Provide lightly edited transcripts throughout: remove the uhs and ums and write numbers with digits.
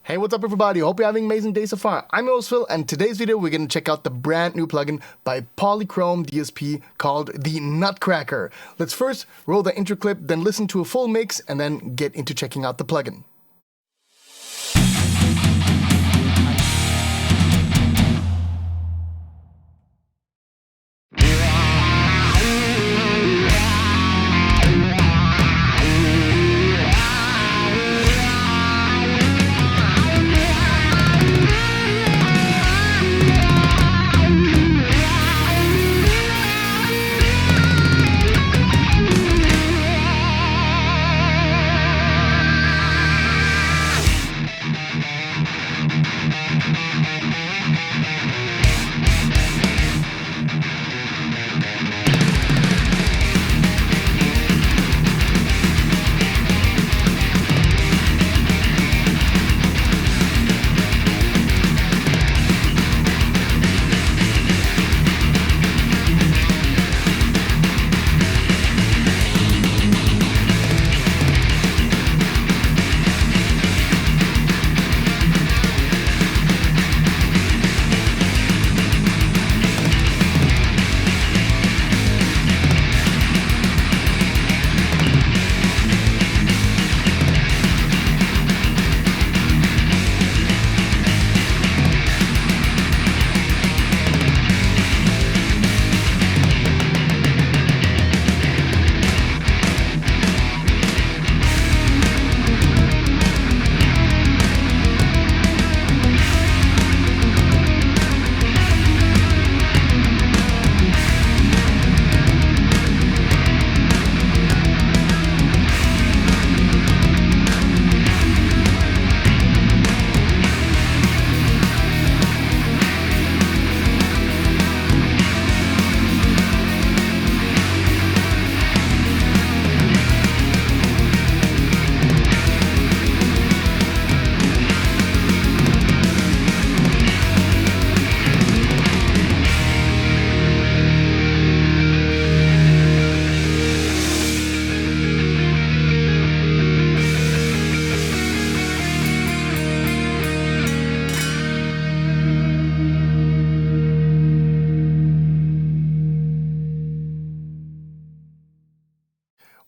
Hey, what's up everybody? Hope you're having an amazing day so far. I'm your host Phil, and today's video we're going to check out the brand new plugin by PolyChromeDSP called the Nutcracker. Let's first roll the intro clip, then listen to a full mix, and then get into checking out the plugin.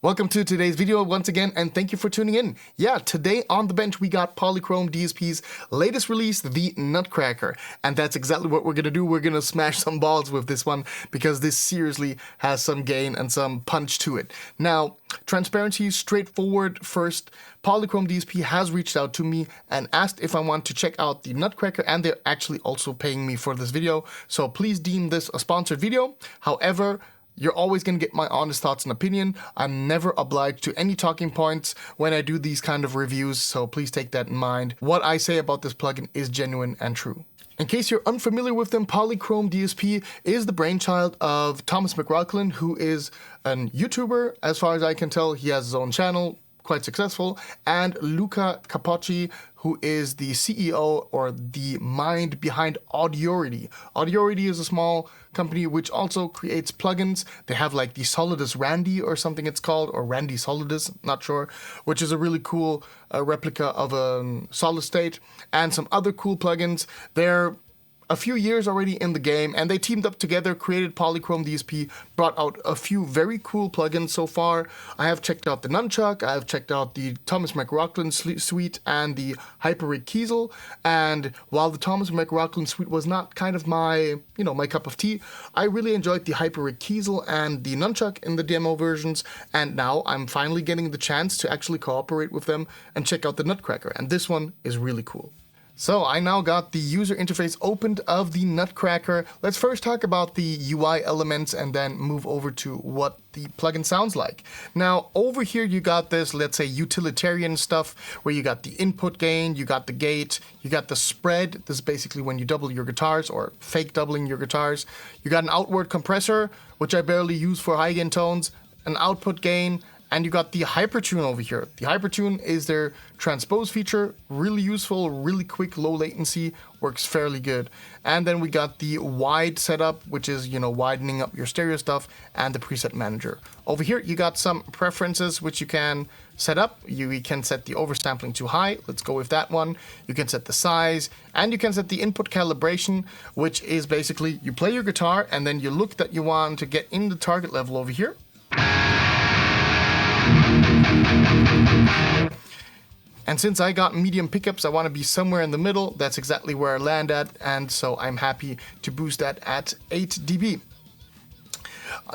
Welcome to today's video once again, and thank you for tuning in. Yeah, today on the bench we got PolyChromeDSP's latest release, the Nutcracker, and that's exactly what we're gonna do. We're gonna smash some balls with this one because this seriously has some gain and some punch to it. Now, transparency, straightforward first. PolyChromeDSP has reached out to me and asked if I want to check out the Nutcracker, and they're actually also paying me for this video, so please deem this a sponsored video. However, you're always going to get my honest thoughts and opinion. I'm never obliged to any talking points when I do these kind of reviews, so please take that in mind. What I say about this plugin is genuine and true. In case you're unfamiliar with them, PolyChromeDSP is the brainchild of Thomas McLaughlin, who is an YouTuber. As far as I can tell, he has his own channel, quite successful, and Luca Capocci, who is the CEO or the mind behind Audiority. Audiority is a small company which also creates plugins. They have like the Solidus Randy or something it's called, or Randy Solidus, not sure, which is a really cool replica of a solid state, and some other cool plugins. They're a few years already in the game, and they teamed up together, created PolyChromeDSP, brought out a few very cool plugins so far. I have checked out the Nunchuck, I have checked out the Thomas McLaughlin suite and the Hypertune, and while the Thomas McLaughlin suite was not kind of my, my cup of tea, I really enjoyed the Hypertune and the Nunchuck in the demo versions, and now I'm finally getting the chance to actually cooperate with them and check out the Nutcracker, and this one is really cool. So I now got the user interface opened of the Nutcracker. Let's first talk about the UI elements and then move over to what the plugin sounds like. Now over here you got this, let's say, utilitarian stuff where you got the input gain, you got the gate, you got the spread. This is basically when you double your guitars or fake doubling your guitars. You got an outward compressor, which I barely use for high gain tones, an output gain, And you got the Hypertune over here. The Hypertune is their transpose feature, really useful, really quick, low latency, works fairly good. And then we got the wide setup, which is, you know, widening up your stereo stuff, and the preset manager. Over here, you got some preferences which you can set up. You can set the oversampling to high. Let's go with that one. You can set the size, and you can set the input calibration, which is basically you play your guitar and then you look that you want to get in the target level over here. And since I got medium pickups, I want to be somewhere in the middle. That's exactly where I land at, and so I'm happy to boost that at 8 dB.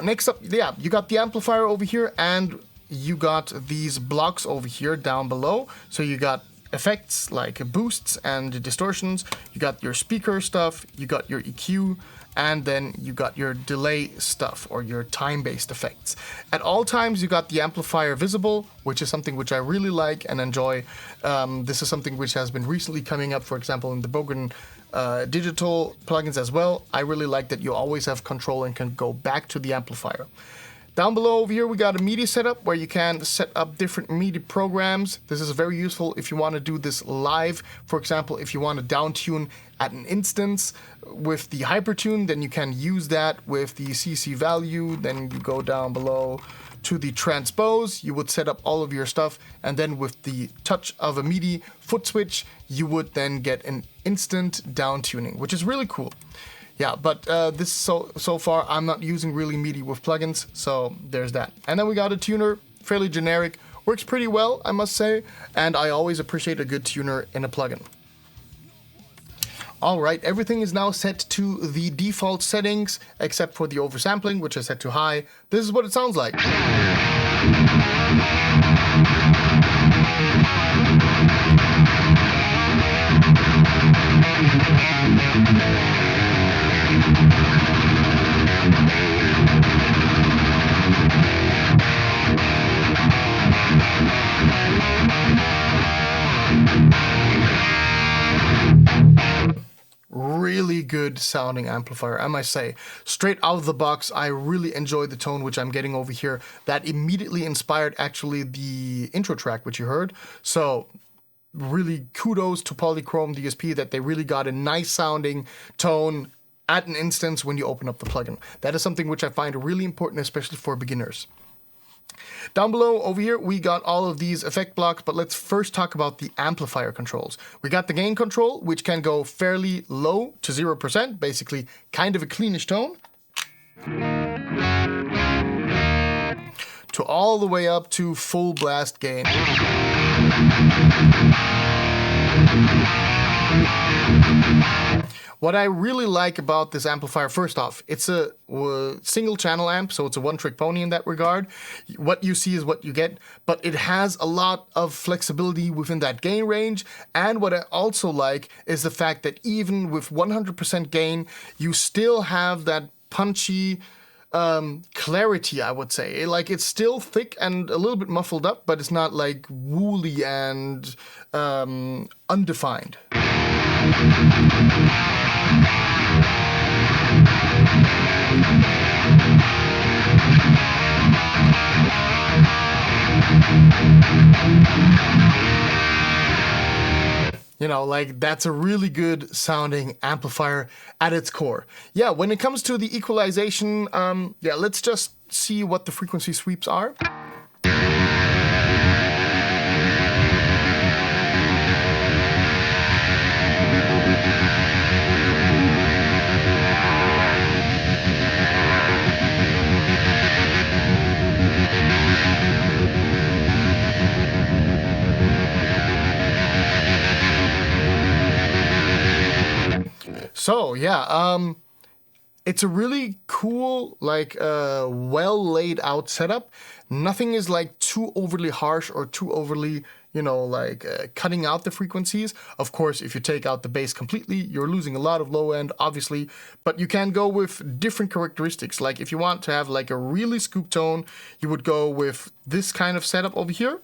Next up, yeah, you got the amplifier over here, and you got these blocks over here down below. So you got effects like boosts and distortions, you got your speaker stuff, you got your EQ, and then you got your delay stuff or your time-based effects. At all times, you got the amplifier visible, which is something which I really like and enjoy. This is something which has been recently coming up, for example, in the Bogen digital plugins as well. I really like that you always have control and can go back to the amplifier. Down below over here, we got a MIDI setup where you can set up different MIDI programs. This is very useful if you want to do this live. For example, if you want to downtune at an instance with the Hypertune, then you can use that with the CC value. Then you go down below to the transpose, you would set up all of your stuff, and then with the touch of a MIDI foot switch, you would then get an instant downtuning, which is really cool. Yeah, but this so far I'm not using really MIDI with plugins, so there's that. And then we got a tuner, fairly generic, works pretty well, I must say, and I always appreciate a good tuner in a plugin. Alright, everything is now set to the default settings, except for the oversampling, which is set to high. This is what it sounds like. Really good sounding amplifier, I must say. Straight out of the box, I really enjoy the tone which I'm getting over here. That immediately inspired actually the intro track which you heard. So really kudos to PolyChromeDSP that they really got a nice sounding tone at an instance when you open up the plugin. That is something which I find really important, especially for beginners. Down below over here, we got all of these effect blocks, but let's first talk about the amplifier controls. We got the gain control, which can go fairly low to 0%, basically kind of a cleanish tone, to all the way up to full blast gain. What I really like about this amplifier, first off, it's a single channel amp, so it's a one-trick pony in that regard. What you see is what you get, but it has a lot of flexibility within that gain range. And what I also like is the fact that even with 100% gain, you still have that punchy clarity, I would say. Like, it's still thick and a little bit muffled up, but it's not like woolly and undefined. You know, like, that's a really good sounding amplifier at its core. Yeah, when it comes to the equalization, yeah, let's just see what the frequency sweeps are. So yeah, it's a really cool, like, well laid out setup. Nothing is like too overly harsh or too overly, you know, like cutting out the frequencies. Of course, if you take out the bass completely, you're losing a lot of low end, obviously, but you can go with different characteristics. Like if you want to have like a really scoop tone, you would go with this kind of setup over here.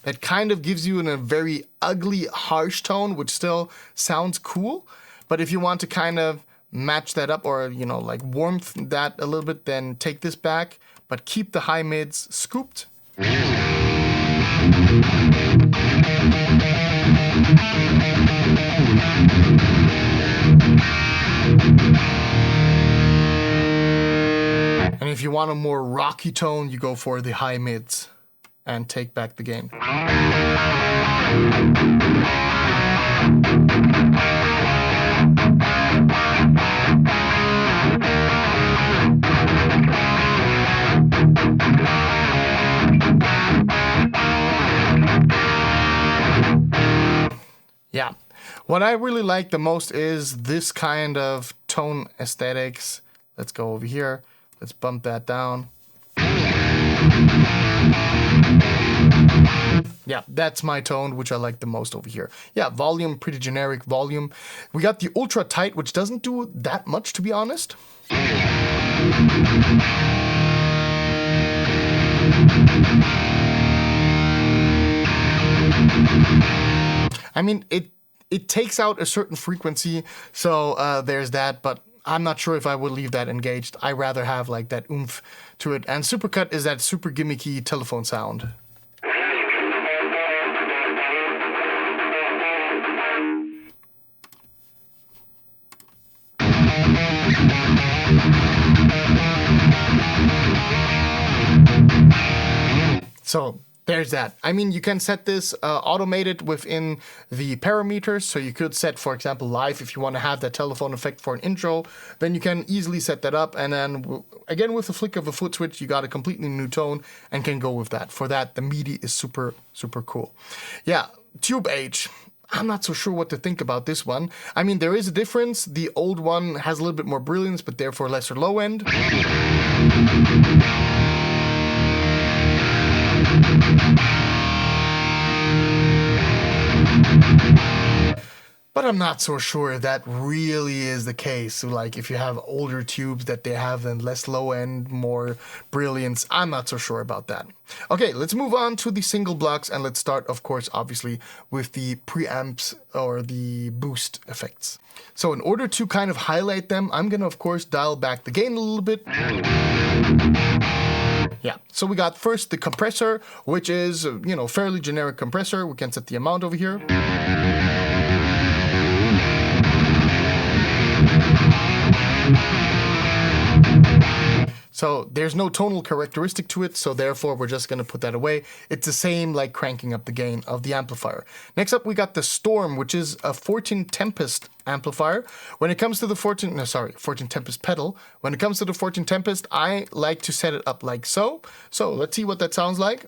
That kind of gives you a very ugly, harsh tone, which still sounds cool. But if you want to kind of match that up, or, you know, like warmth that a little bit, then take this back, but keep the high mids scooped. And if you want a more rocky tone, you go for the high mids and take back the gain. Yeah, what I really like the most is this kind of tone aesthetics. Let's go over here. Let's bump that down. Yeah, that's my tone, which I like the most over here. Yeah, volume, pretty generic volume. We got the ultra tight, which doesn't do that much, to be honest. I mean, it takes out a certain frequency, so there's that, but I'm not sure if I would leave that engaged. I rather have like that oomph to it. And supercut is that super gimmicky telephone sound. So there's that. I mean, you can set this automated within the parameters. So you could set, for example, live if you want to have that telephone effect for an intro. Then you can easily set that up. And then again, with the flick of a foot switch, you got a completely new tone and can go with that. For that, the MIDI is super, super cool. Yeah, tube age. I'm not so sure what to think about this one. I mean, there is a difference. The old one has a little bit more brilliance, but therefore lesser low end. But I'm not so sure if that really is the case. So like if you have older tubes that they have then less low end, more brilliance, I'm not so sure about that. Okay, let's move on to the single blocks, and let's start, of course, obviously with the preamps or the boost effects. So in order to kind of highlight them, I'm gonna, of course, dial back the gain a little bit. Yeah, so we got first the compressor, which is, you know, fairly generic compressor. We can set the amount over here. So there's no tonal characteristic to it, so therefore we're just going to put that away. It's the same like cranking up the gain of the amplifier. Next up we got the Storm, which is a 14 Tempest amplifier. When it comes to the 14 Tempest pedal, when it comes to the 14 Tempest, I like to set it up like so. So let's see what that sounds like.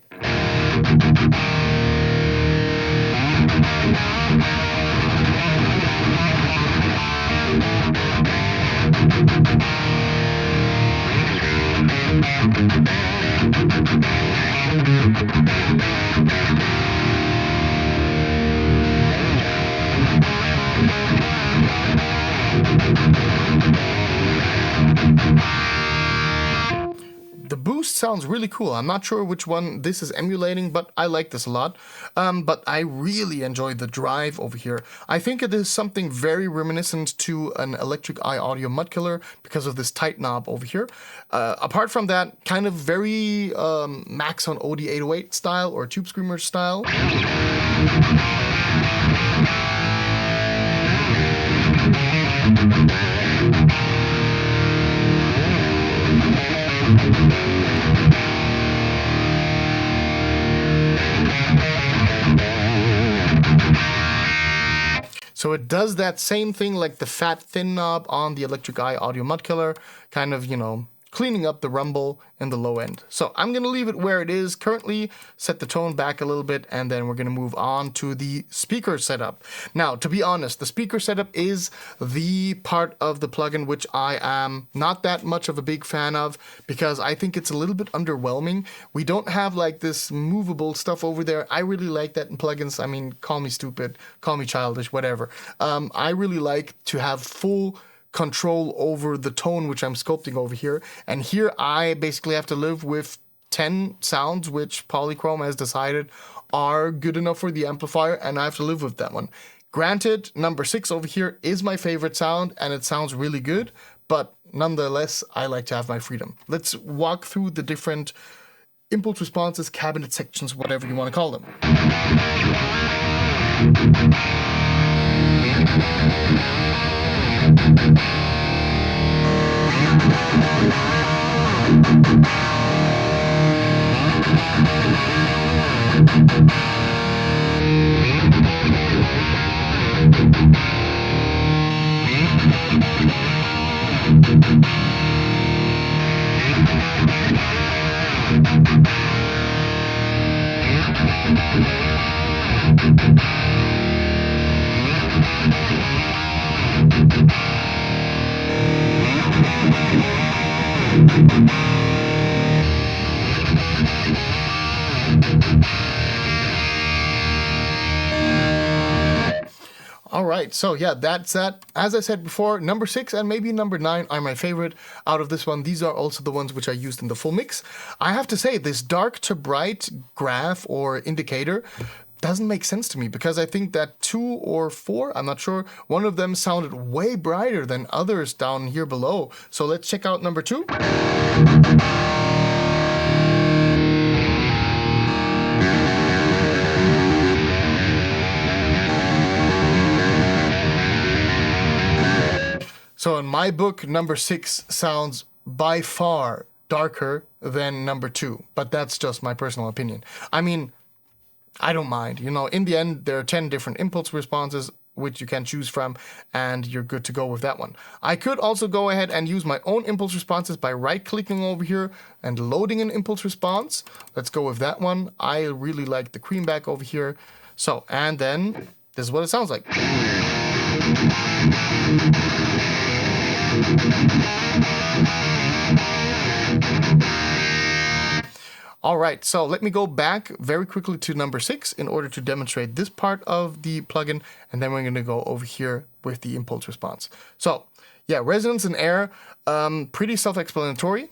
The boost sounds really cool. I'm not sure which one this is emulating, but I like this a lot. But I really enjoy the drive over here. I think it is something very reminiscent to an Electric Eye Audio Mud Killer because of this tight knob over here. Apart from that, kind of very Max on OD808 style or Tube Screamer style. So it does that same thing like the fat thin knob on the Electric Eye Audio Mud Killer, kind of, you know, cleaning up the rumble in the low end. So I'm going to leave it where it is currently, set the tone back a little bit, and then we're going to move on to the speaker setup. Now, to be honest, the speaker setup is the part of the plugin which I am not that much of a big fan of, because I think it's a little bit underwhelming. We don't have like this movable stuff over there. I really like that in plugins. I mean, call me stupid, call me childish, whatever. I really like to have full control over the tone which I'm sculpting over here, and here I basically have to live with 10 sounds which Polychrome has decided are good enough for the amplifier, and I have to live with that one. Granted, number 6 over here is my favorite sound, and it sounds really good, but nonetheless, I like to have my freedom. Let's walk through the different impulse responses, cabinet sections, whatever you want to call them. All right, so yeah, that's that. As I said before, number 6 and maybe number 9 are my favorite out of this one. These are also the ones which I used in the full mix. I have to say, this dark to bright graph or indicator doesn't make sense to me, because I think that 2 or 4, I'm not sure, one of them sounded way brighter than others down here below. So let's check out number 2. So in my book, number 6 sounds by far darker than number 2, but that's just my personal opinion. I mean, I don't mind. You know, in the end, there are 10 different impulse responses which you can choose from, and you're good to go with that one. I could also go ahead and use my own impulse responses by right-clicking over here and loading an impulse response. Let's go with that one. I really like the creamback over here. So, and then this is what it sounds like. All right, so let me go back very quickly to number 6 in order to demonstrate this part of the plugin, and then we're going to go over here with the impulse response. So, yeah, resonance and air, pretty self-explanatory.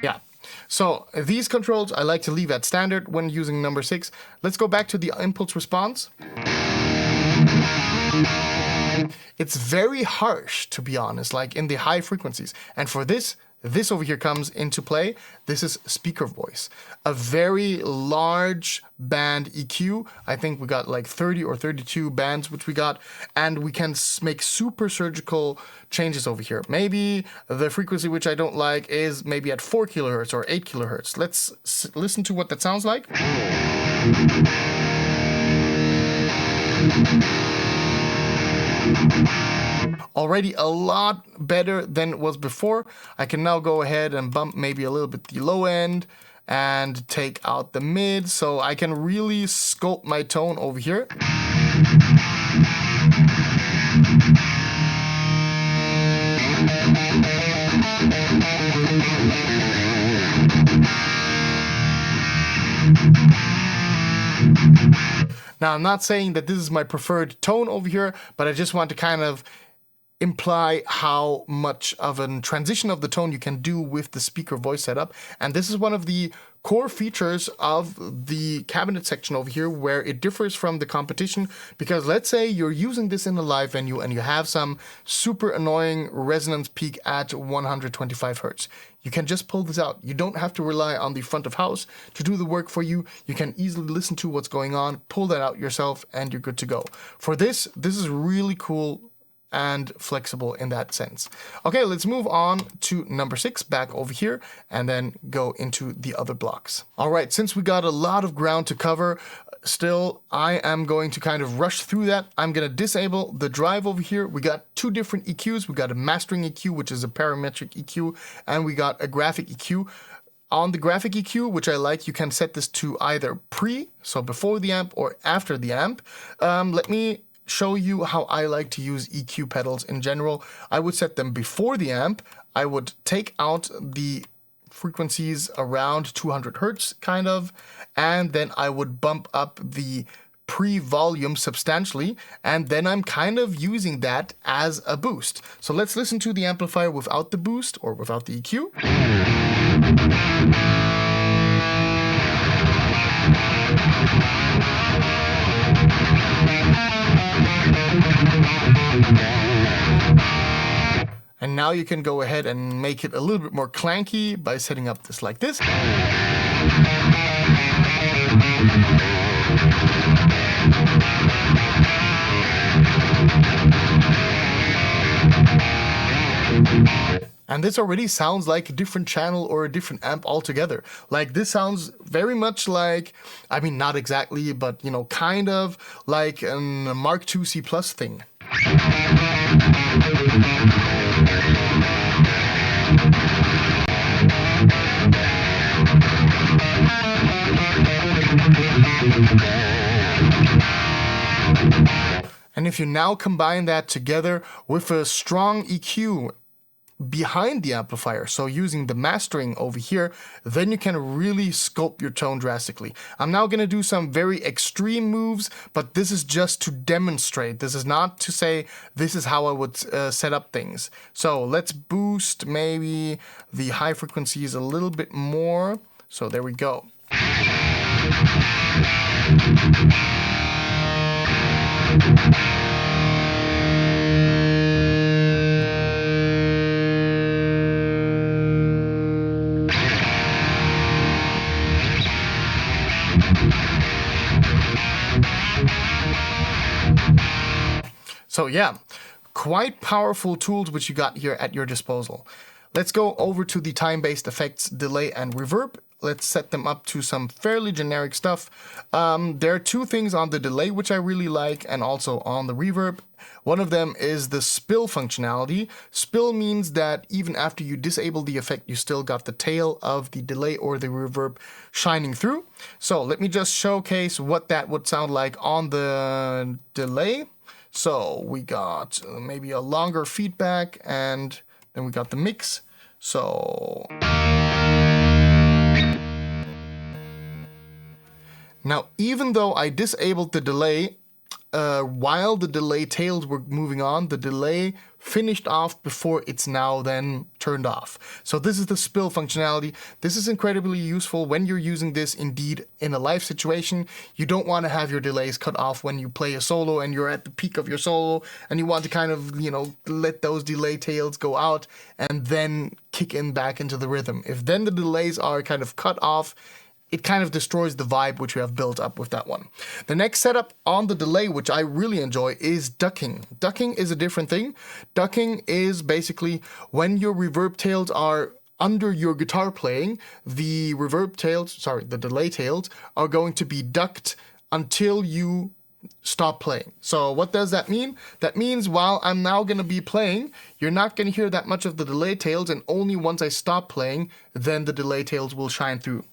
Yeah, so these controls I like to leave at standard when using number 6. Let's go back to the impulse response. It's very harsh, to be honest, like in the high frequencies. And for this over here comes into play. This is speaker voice, a very large band EQ. I think we got like 30 or 32 bands, which we got, and we can make super surgical changes over here. Maybe the frequency which I don't like is maybe at 4 kilohertz or 8 kilohertz. Let's listen to what that sounds like. Already a lot better than it was before. I can now go ahead and bump maybe a little bit the low end and take out the mid, so I can really sculpt my tone over here. Now, I'm not saying that this is my preferred tone over here, but I just want to kind of imply how much of a transition of the tone you can do with the speaker voice setup. And this is one of the core features of the cabinet section over here, where it differs from the competition, because let's say you're using this in a live venue and you have some super annoying resonance peak at 125 hertz. You can just pull this out. You don't have to rely on the front of house to do the work for you. You can easily listen to what's going on, pull that out yourself, and you're good to go. For this is really cool and flexible in that sense. Okay, let's move on to number 6 back over here and then go into the other blocks. All right, since we got a lot of ground to cover, still I am going to kind of rush through that. I'm going to disable the drive over here. We got 2 different EQs. We got a mastering EQ, which is a parametric EQ, and we got a graphic EQ. On the graphic EQ, which I like, you can set this to either pre, so before the amp, or after the amp. Let me show you how I like to use EQ pedals in general. I would set them before the amp. I would take out the frequencies around 200 hertz kind of, and then I would bump up the pre-volume substantially, and then I'm kind of using that as a boost. So let's listen to the amplifier without the boost or without the EQ. And now you can go ahead and make it a little bit more clanky by setting up this like this. And this already sounds like a different channel or a different amp altogether. Like this sounds very much like, I mean, not exactly, but you know, kind of like a Mark II C+ thing. And if you now combine that together with a strong EQ behind the amplifier, so using the mastering over here, then you can really sculpt your tone drastically. I'm now going to do some very extreme moves, but this is just to demonstrate. This is not to say this is how I would set up things. So let's boost maybe the high frequencies a little bit more. So there we go. So yeah, quite powerful tools which you got here at your disposal. Let's go over to the time-based effects, delay and reverb. Let's set them up to some fairly generic stuff. There are two things on the delay which I really like, and also on the reverb. One of them is the spill functionality. Spill means that even after you disable the effect, you still got the tail of the delay or the reverb shining through. So let me just showcase what that would sound like on the delay. So we got maybe a longer feedback, and then we got the mix. So now, even though I disabled the delay, while the delay tails were moving on, the delay finished off before it's now then turned off. So this is the spill functionality. This is incredibly useful when you're using this indeed in a live situation. You don't want to have your delays cut off when you play a solo and you're at the peak of your solo and you want to kind of, you know, let those delay tails go out and then kick in back into the rhythm. If then the delays are kind of cut off, it kind of destroys the vibe which you have built up with that one. The next setup on the delay, which I really enjoy, is ducking. Ducking is a different thing. Ducking is basically when your reverb tails are under your guitar playing, the delay tails are going to be ducked until you stop playing. So what does that mean? That means while I'm now going to be playing, you're not going to hear that much of the delay tails, and only once I stop playing, then the delay tails will shine through.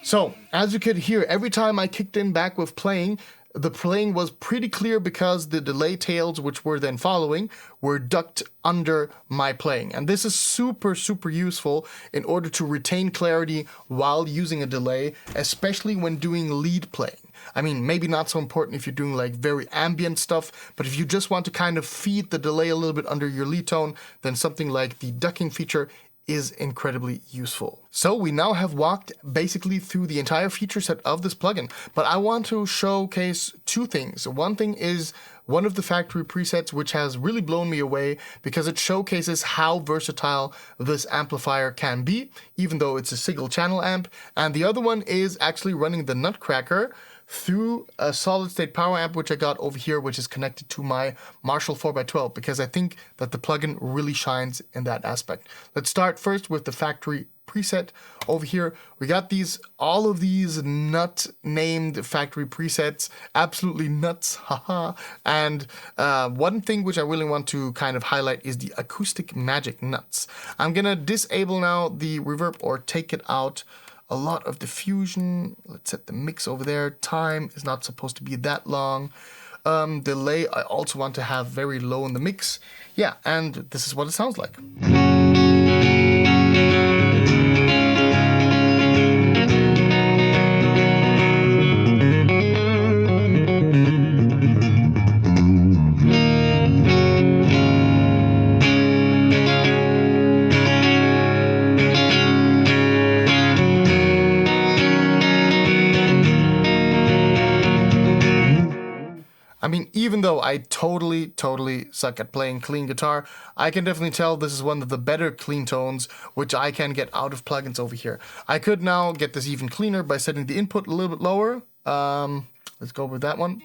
So, as you could hear, every time I kicked in back with playing, the playing was pretty clear because the delay tails, which were then following, were ducked under my playing. And this is super, super useful in order to retain clarity while using a delay, especially when doing lead playing. I mean, maybe not so important if you're doing like very ambient stuff, but if you just want to kind of feed the delay a little bit under your lead tone, then something like the ducking feature is incredibly useful. So we now have walked basically through the entire feature set of this plugin, but I want to showcase two things. One thing is one of the factory presets, which has really blown me away because it showcases how versatile this amplifier can be, even though it's a single channel amp. And the other one is actually running the Nutcracker through a solid state power amp, which I got over here, which is connected to my Marshall 4x12, because I think that the plugin really shines in that aspect. Let's start first with the factory preset over here. We got all of these nut named factory presets, absolutely nuts, haha. And one thing which I really want to kind of highlight is the acoustic magic nuts. I'm gonna disable now the reverb or take it out. A lot of diffusion. Let's set the mix over there. Time is not supposed to be that long. Delay I also want to have very low in the mix. Yeah, and this is what it sounds like. I mean, even though I totally suck at playing clean guitar, I can definitely tell this is one of the better clean tones, which I can get out of plugins over here. I could now get this even cleaner by setting the input a little bit lower. Let's go with that one.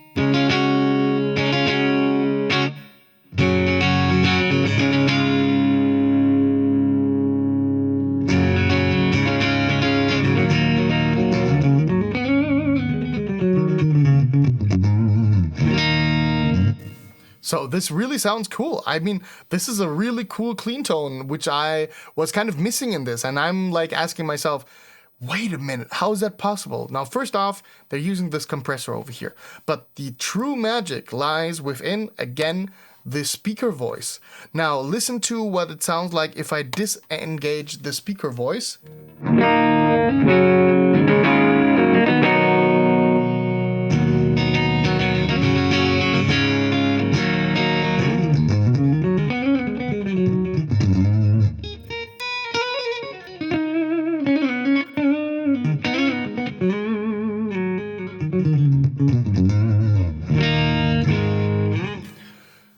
So this really sounds cool. I mean, this is a really cool clean tone, which I was kind of missing in this. And I'm like asking myself, wait a minute, how is that possible? Now, first off, they're using this compressor over here. But the true magic lies within, again, the speaker voice. Now, listen to what it sounds like if I disengage the speaker voice.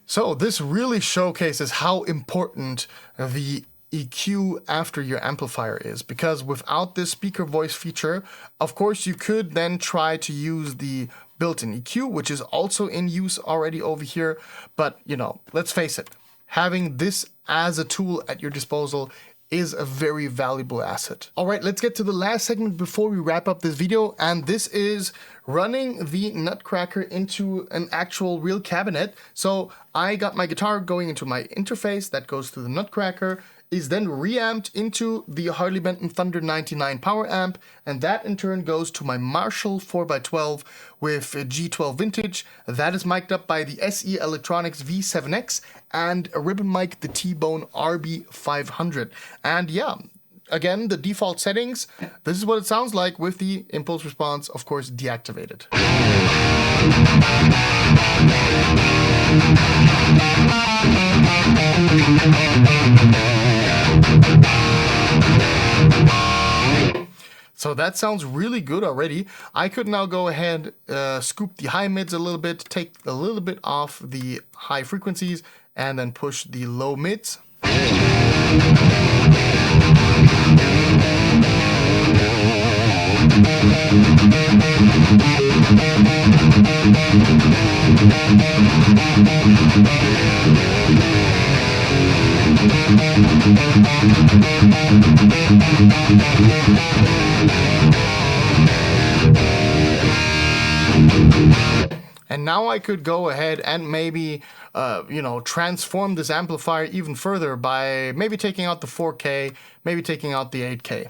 So this really showcases how important the EQ after your amplifier is, because without this speaker voice feature, of course, you could then try to use the built-in EQ, which is also in use already over here. But, you know, let's face it, having this as a tool at your disposal is a very valuable asset. All right, let's get to the last segment before we wrap up this video, and this is running the Nutcracker into an actual real cabinet. So I got my guitar going into my interface that goes to the Nutcracker, is then reamped into the Harley Benton Thunder 99 power amp, and that in turn goes to my Marshall 4x12 with G12 vintage. That is mic'd up by the SE Electronics V7X and a ribbon mic, the T-Bone RB500. And yeah, again, the default settings, this is what it sounds like with the impulse response, of course, deactivated. So that sounds really good already. I could now go ahead, scoop the high mids a little bit, take a little bit off the high frequencies, and then push the low mids. And now I could go ahead and maybe, you know, transform this amplifier even further by maybe taking out the 4K, maybe taking out the 8K.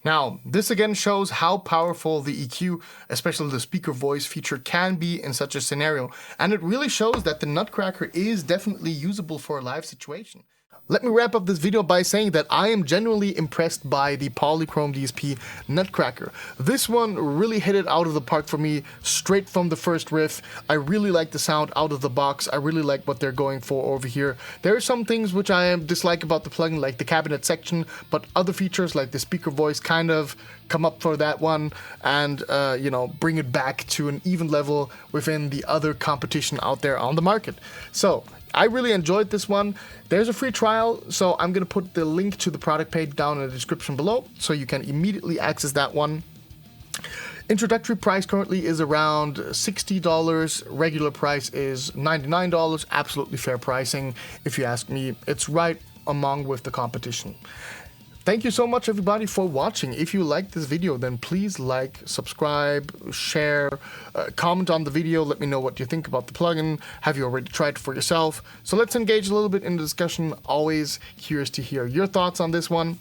Now, this again shows how powerful the EQ, especially the speaker voice feature, can be in such a scenario. And it really shows that the Nutcracker is definitely usable for a live situation. Let me wrap up this video by saying that I am genuinely impressed by the PolyChromeDSP NUTCRACKER. This one really hit it out of the park for me, straight from the first riff. I really like the sound out of the box. I really like what they're going for over here. There are some things which I dislike about the plugin, like the cabinet section, but other features like the speaker voice kind of come up for that one and, you know, bring it back to an even level within the other competition out there on the market. So, I really enjoyed this one. There's a free trial, so I'm going to put the link to the product page down in the description below, so you can immediately access that one. Introductory price currently is around $60. Regular price is $99. Absolutely fair pricing. If you ask me, it's right among with the competition. Thank you so much, everybody, for watching. If you liked this video, then please like, subscribe, share, comment on the video. Let me know what you think about the plugin. Have you already tried it for yourself? So let's engage a little bit in the discussion. Always curious to hear your thoughts on this one.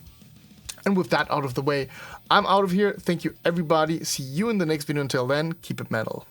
And with that out of the way, I'm out of here. Thank you, everybody. See you in the next video. Until then, keep it metal.